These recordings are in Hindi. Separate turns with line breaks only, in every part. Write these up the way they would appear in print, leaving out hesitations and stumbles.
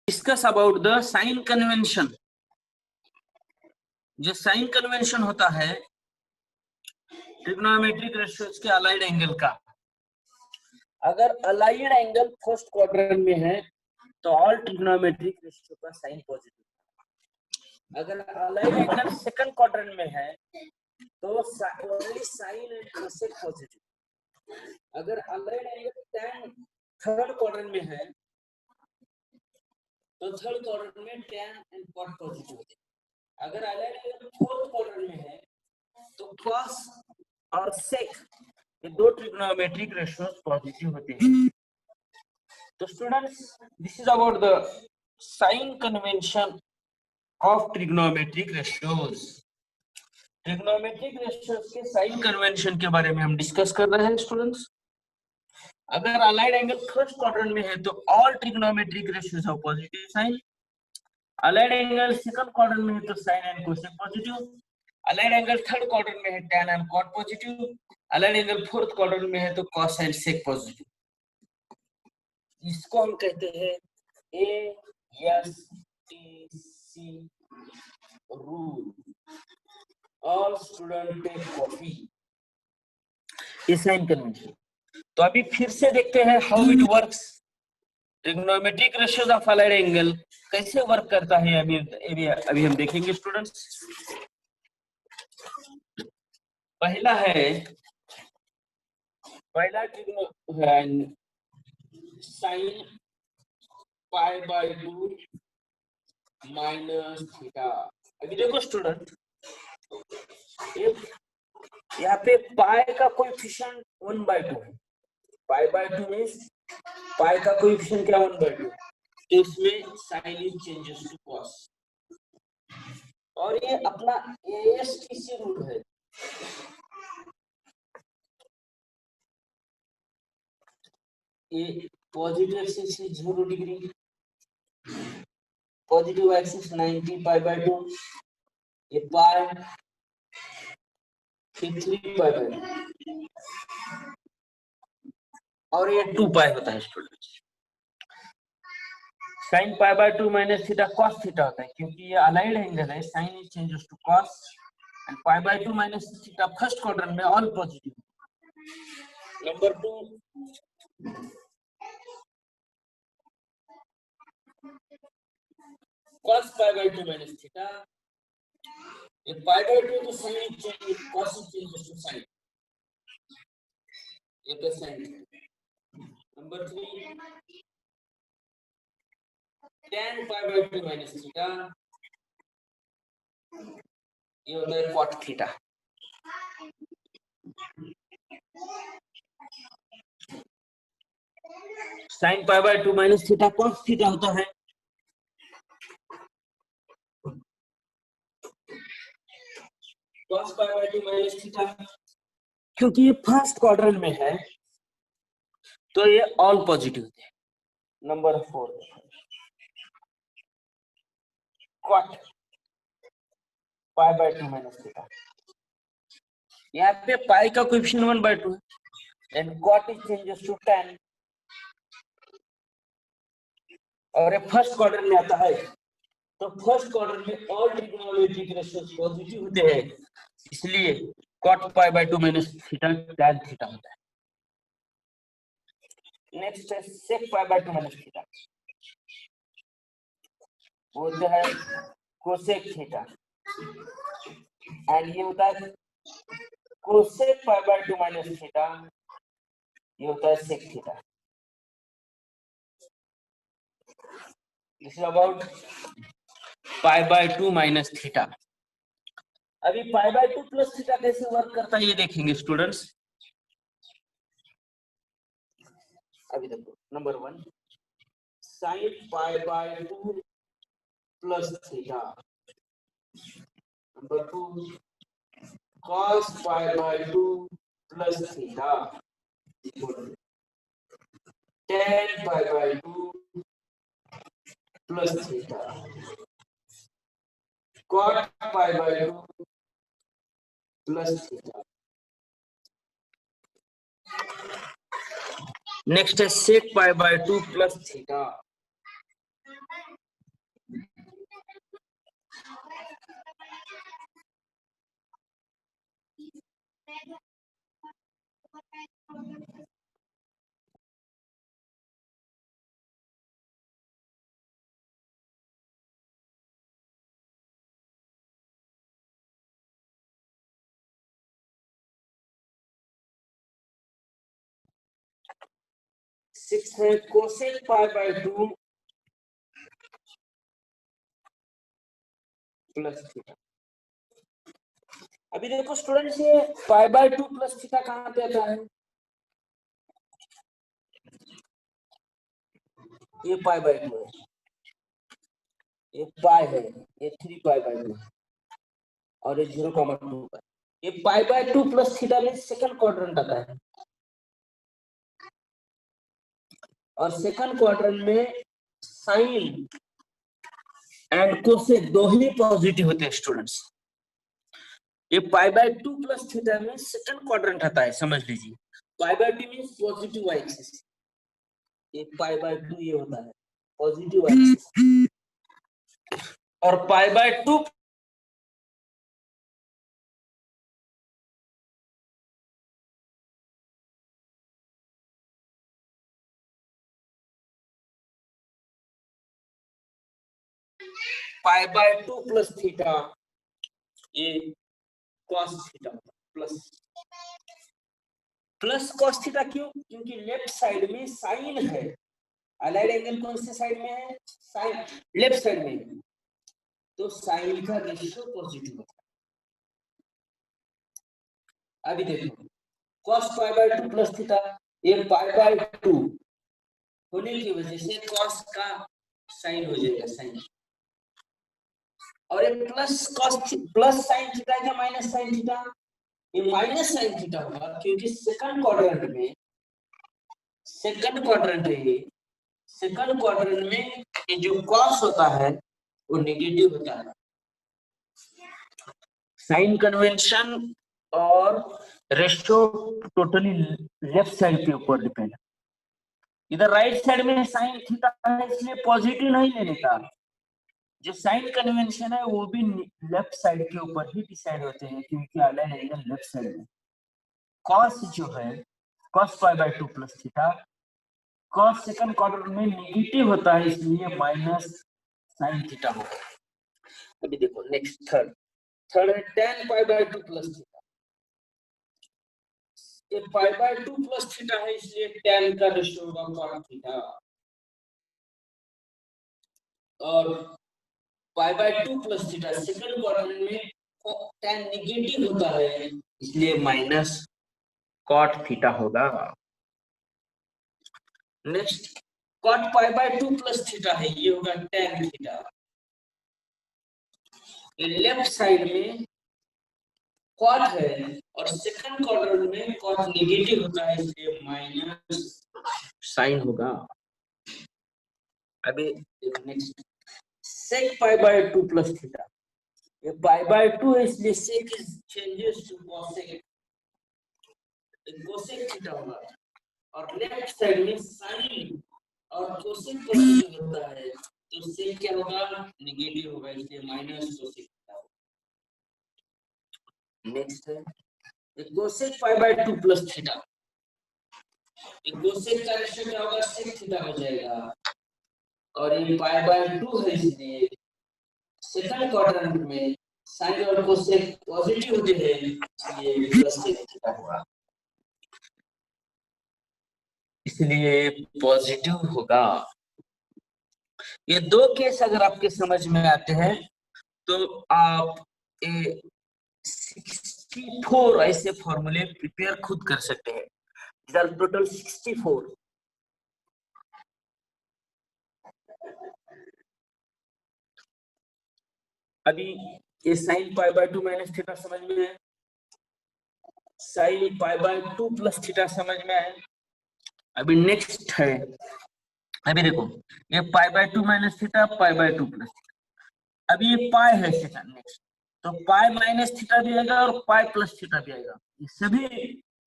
Discuss about the sign convention. जो साइन कन्वेंशन होता है ट्रिग्नोमेट्रिक रेशियोज के अलाइड एंगल का, अगर अलाइड एंगल फर्स्ट क्वाड्रेंट में है तो ऑल ट्रिग्नोमेट्रिक रेशियो का साइन पॉजिटिव। अगर अलाइड एंगल सेकंड क्वाड्रेंट में है तो only sine and cosec positive. अगर allied angle tan third quadrant में है तो थर्ड क्वाड्रेंट में tan एंड cot पॉजिटिव होते हैं। अगर अलाइड एंगल फोर्थ क्वाड्रेंट में है तो cos और sec ये दो ट्रिग्नोमेट्रिक रेशियोज पॉजिटिव होते हैं। तो students, this is about the sign convention of trigonometric ratios. Trigonometric ratios के साइन कन्वेंशन के बारे में हम डिस्कस कर रहे हैं स्टूडेंट्स। अगर अलाइड एंगल फर्स्ट क्वाड्रेंट में है तो all trigonometric ratios of positive sign. Allied angle second quadrant में है तो sine and cosec positive. Allied angle third quadrant में है tan and cot positive. Allied angle fourth quadrant में है तो cos एंड sec पॉजिटिव। इसको हम कहते हैं ASTC rule. All student take copy. ये साइन कन्वेंशन। तो अभी फिर से देखते हैं how it works. Trigonometric ratios of allied angle कैसे वर्क करता है अभी हम देखेंगे स्टूडेंट्स। पहला sine pi by 2 minus theta. अभी देखो स्टूडेंट, यहाँ पे पाई का कोएफिशिएंट 1/2 है। पाई बाय 2 मींस पाई का कोएफिशिएंट क्या 1/2, तो इसमें sine is changes to cos. और ये अपना ASTC रूल है। ये पॉजिटिव एक्सिस is 0 डिग्री, पॉजिटिव एक्सिस 90 पाई बाय 2, ये पाई फिर 3 पाई बाय 2 और ये 2 पाई होता है students. Sine pi by 2 minus theta cos theta होता है क्योंकि ये अलाइड एंगल है। Sine is changes to cos and pi by 2 minus theta first quadrant में all positive. Number 2 cos pi by 2 minus theta, ये पाई बाय 2 तो sine change cos changes to sine, ये तो sine. Number 3 tan pi by 2 minus theta, ये होता है cot theta. Sine pi by 2 minus theta cos theta होता है। cos pi by 2 minus theta क्योंकि ये फर्स्ट क्वाड्रेंट में है तो ये ऑल पॉजिटिव है। Number 4 cot pi by 2 minus theta, यहाँ पे पाई का कोएफिशिएंट 1/2 है and cot is changes to tan और ये फर्स्ट क्वाड्रेंट में आता है तो फर्स्ट क्वाड्रेंट में ऑल ट्रिग्नोमेट्रिक रेशियोज पॉजिटिव होते हैं, इसलिए cot pi by 2 minus theta tan theta होता है। नेक्स्ट है sec pi by 2 minus theta, वो होता है cosec थीटा एंड ये होता है cosec pi by 2 minus theta, ये होता है sec theta. This is about pi by 2 minus theta. अभी पाई बाय 2 प्लस थीटा कैसे वर्क करता है ये देखेंगे स्टूडेंट्स। अभी देखो number 1 sign pi by 2 plus theta, number 2 cos pi by 2 plus theta tan pi by 2 plus theta cot pi by 2 plus theta. Next है sec pi by 2 plus theta. 6 है cosec pi by 2 plus theta. अभी देखो स्टूडेंट्स, ये पाई बाय 2 प्लस थीटा कहाँ पे आता है? ये पाई बाय 2 है, ये पाई है, ये 3 पाई बाय 2 और ये 0,2 है। ये पाई बाय 2 प्लस थीटा में सेकंड क्वाड्रेंट आता है, और सेकंड क्वाड्रेंट में साइन एंड कोसेक दो ही पॉजिटिव होते हैं स्टूडेंट्स। ये पाई बाय 2 प्लस थीटा में सेकंड क्वाड्रेंट आता है, समझ लीजिए। Pi by 2 means positive y axis, ये पाई बाय 2 ये होता है पॉजिटिव वाई एक्सिस, और pi by 2 pi by 2 plus theta ये cos theta plus cos theta. क्यों? क्योंकि लेफ्ट साइड में साइन है, अलाइड एंगल कौन से साइड में है? साइन लेफ्ट साइड में है, तो साइन का रेशियो पॉजिटिव होता है। अभी देखो cos pi by 2 plus theta, ये पाई बाय 2 होने की वजह से cos का साइन हो जाएगा साइन, और ये प्लस साइन थीटा क्या माइनस साइन थीटा? ये माइनस साइन थीटा होगा, क्योंकि सेकंड क्वाड्रेंट है ये, सेकंड क्वाड्रेंट में ये जो cos होता है वो नेगेटिव होता है। साइन कन्वेंशन और रेशियो टोटली लेफ्ट साइड के ऊपर डिपेंड है। इधर राइट साइड में साइन थीटा है, इसलिए पॉजिटिव नहीं लेने का। जो साइन कन्वेंशन है वो भी लेफ्ट साइड के ऊपर ही डिसाइड होते हैं, क्योंकि अलाइन एंगल लेफ्ट साइड में। cos जो है cos pi by 2 plus theta, cos second quadrant में नेगेटिव होता है, इसलिए माइनस साइन थीटा होगा। अभी देखो नेक्स्ट थर्ड है tan pi by 2 plus theta. ये पाई बाय 2 प्लस थीटा है, इसलिए tan का रेशियो होगा cos थीटा, और pi by 2 plus theta second quadrant में tan नेगेटिव होता है, इसलिए माइनस cot थीटा होगा। Next cot pi by 2 plus theta है, ये होगा tan थीटा। ये लेफ्ट साइड में cot है और सेकंड क्वाड्रेंट में cot नेगेटिव होता है, इसलिए माइनस साइन होगा। अभी next sec pi by 2 plus theta, ये पाई बाय 2 है, इसलिए sec is changes to cosec, cosec theta होगा, और लेफ्ट साइड में साइन और कोसेक पॉजिटिव होता है, तो सेक क्या होगा? नेगेटिव होगा, इसलिए माइनस कोसेक थीटा होगा। नेक्स्ट है cosec pi by 2 plus theta, cosec का रेशियो क्या होगा? सेक थीटा हो जाएगा, और ये पाई बाय 2 है, इसलिए सेकंड क्वाड्रेंट में साइन और कोसेक पॉजिटिव होते हैं, इसलिए प्लस सेक थीटा होगा, इसलिए पॉजिटिव होगा। ये दो केस अगर आपके समझ में आते हैं तो आप 64 ऐसे फॉर्मूले प्रिपेयर खुद कर सकते हैं। टोटल 64। अभी ये sign pi by 2 minus theta समझ में है, sign pi by 2 plus theta समझ में है। अभी नेक्स्ट है, अभी देखो ये pi by 2 minus theta, pi by 2 plus theta. अभी ये पाई है सेकंड, नेक्स्ट तो पाई माइनस थीटा भी आएगा और पाई प्लस थीटा भी आएगा, ये सभी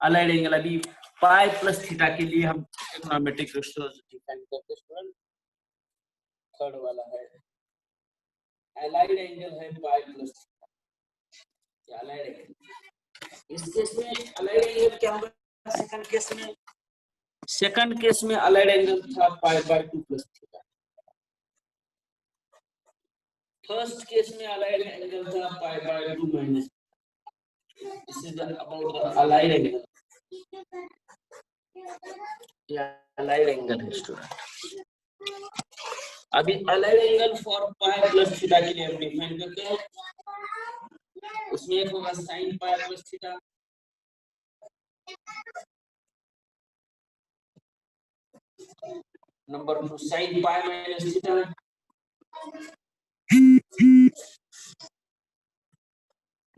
अलाइड एंगल। अभी पाई प्लस थीटा के लिए हम ट्रिग्नोमेट्रिक रेशियोज डिफाइन करते हैं स्टूडेंट। थर्ड वाला है अलाइड एंगल है pi plus theta, allied angle. इस केस में अलाइड एंगल क्या होगा? सेकंड केस में अलाइड एंगल था pi by 2 plus theta. First case में अलाइड एंगल था pi by 2 minus. This is about the allied angle. Allied angle है स्टूडेंट। अभी allied angle for pi plus theta के लिए हम डिफाइन करते हैं। उसमें एक होगा sine pi plus theta, number 2 sine pi minus theta,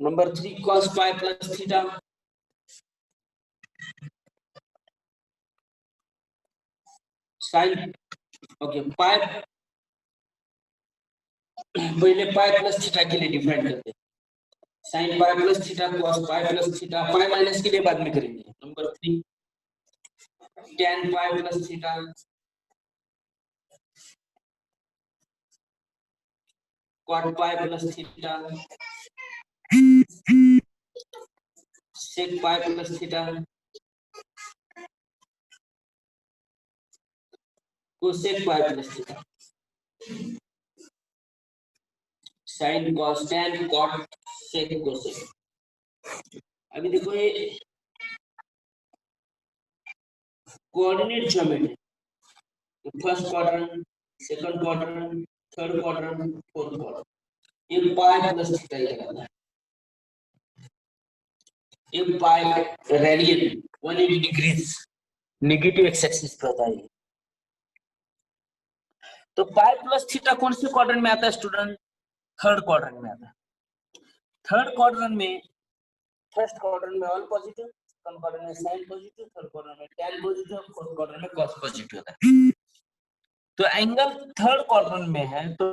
number 3 cos pi plus theta, sine okay pi पहले पाई प्लस थीटा के लिए डिफाइन करते हैं। Sine pi plus theta cos pi plus theta, pi minus के लिए बाद में करेंगे। Number 3 tan pi plus theta, cot pi plus theta, sec pi plus theta, cosec pi plus theta, sin cos tan cot sec cosec। अभी देखो ये coordinate geometry, first quadrant, second quadrant, third quadrant, fourth quadrant, ये पाई प्लस थीटा ही रहता है। ये pi radian 180 degrees negative x axis पर होता है। तो पाई प्लस थीटा कौन से क्वाड्रेंट में आता है स्टूडेंट? थर्ड क्वाड्रेंट में आता है। थर्ड क्वाड्रेंट में फर्स्ट क्वाड्रेंट में ऑल पॉजिटिव, सेकंड क्वाड्रेंट में साइन पॉजिटिव, थर्ड क्वाड्रेंट में tan पॉजिटिव, फोर्थ क्वाड्रेंट में cos पॉजिटिव होता है। तो एंगल थर्ड क्वाड्रेंट में है तो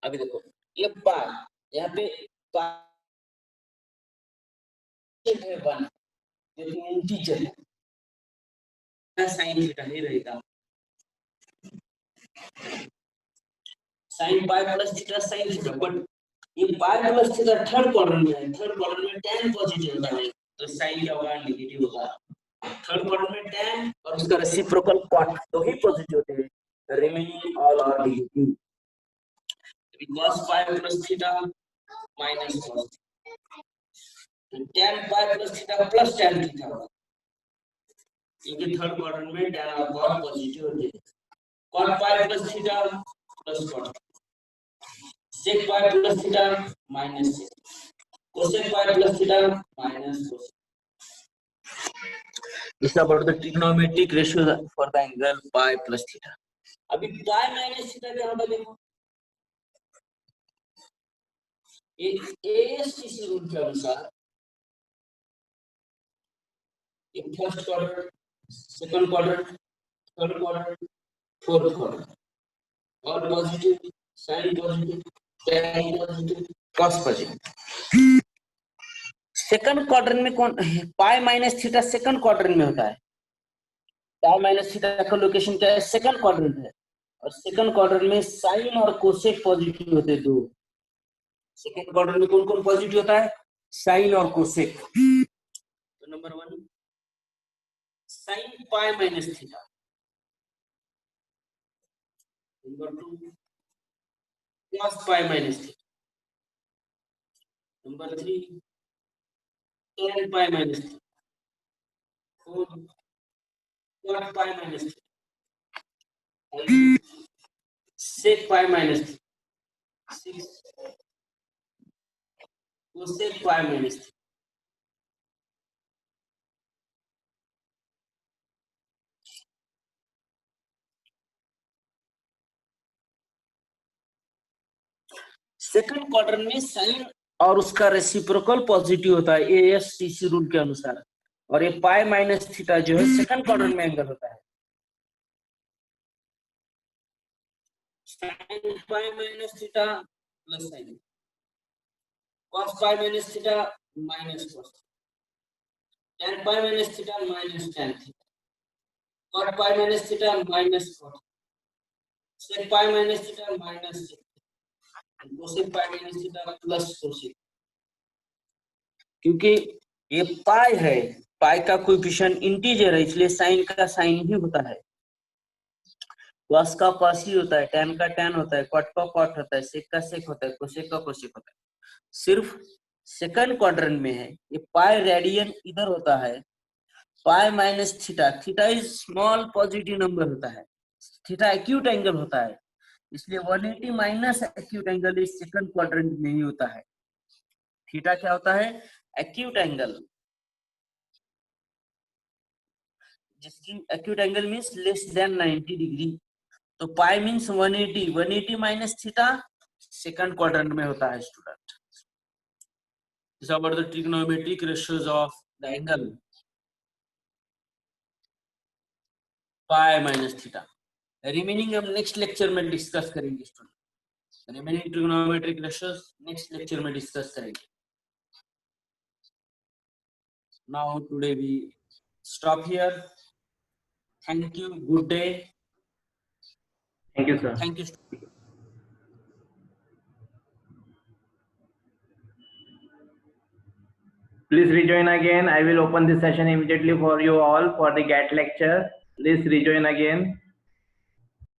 अभी देखो ये पाई, यहाँ पे पाई है 1, जो कि इंटीजर है, साइन थीटा ही रहेगा। Sine pi plus theta sine theta, but ये pi plus theta third quadrant में है, थर्ड क्वाड्रेंट में tan पॉजिटिव होता है तो साइन क्या होगा? नेगेटिव होगा। थर्ड क्वाड्रेंट में tan और उसका रेसिप्रोकल cot तो ही पॉजिटिव होते हैं, remaining all are negative. cos pi plus theta minus cos, तो tan pi plus theta plus tan theta होगा, क्योंकि थर्ड क्वाड्रेंट में tan और cot पॉजिटिव होते हैं। cot pi plus theta plus cot, sec pi plus theta minus sec, cosec pi plus theta minus cosec। This is about the trigonometric ratio for the angle pi plus theta। अभी पाई माइनस थीटा क्या होगा देखो, एएसटीसी रूल के अनुसार ये first quadrant, second quadrant, third quadrant, fourth quadrant, और positive, sine positive, tan positive, cos positive. Second quadrant में कौन pi minus theta second quadrant में होता है। पाई माइनस थीटा का लोकेशन क्या है? सेकंड क्वाड्रेंट है, और सेकंड क्वाड्रेंट में साइन और कोसेक पॉजिटिव होते हैं दो। सेकंड क्वाड्रेंट में कौन कौन पॉजिटिव होता है? साइन और कोसेक। तो number 1 sine pi minus theta, number 2 cos पाई माइनस थीटा, नंबर 3 tan पाई माइनस थीटा, 4 cot पाई माइनस थीटा, sec पाई माइनस थीटा, 6 cosec पाई माइनस थीटा। सेकंड क्वाड्रेंट में साइन और उसका रेसिप्रोकल पॉजिटिव होता है एएसटीसी रूल के अनुसार, और ये पाई माइनस थीटा जो है सेकंड क्वाड्रेंट में एंगल होता है। Sine pi minus theta plus sign, cos पाई minus theta minus cos, tan पाई minus theta minus tan theta, cot पाई minus theta minus cot, sec पाई minus theta minus sec, cosec पाई माइनस थीटा प्लस cosec। क्योंकि ये पाई है, पाई का कोएफिशिएंट इंटीजर है, इसलिए साइन का साइन ही होता है, cos का cos ही होता है, tan का tan होता है, cot का cot होता है, sec का sec होता है, cosec का cosec होता है। सिर्फ सेकंड क्वाड्रेंट में है, ये पाई रेडियन इधर होता है, pi minus theta, theta is small positive number होता है, थीटा एक्यूट एंगल होता है, इसलिए 180 माइनस एक्यूट एंगल इस सेकंड क्वाड्रेंट में ही होता है। थीटा क्या होता है? एक्यूट एंगल, जिसकी acute angle means less than 90 degree. तो pi means 180, 180 minus theta second quadrant में होता है student. This about the trigonometric ratios of the angle pi minus theta. Remaining हम नेक्स्ट लेक्चर में डिस्कस करेंगे student, remaining trigonometric ratios next lecture में डिस्कस करेंगे। Now today we stop here. Thank you. Good day.
Thank you, sir.
Thank you.
Please rejoin again. I will open this session immediately for you all for the GAT lecture. Please rejoin again.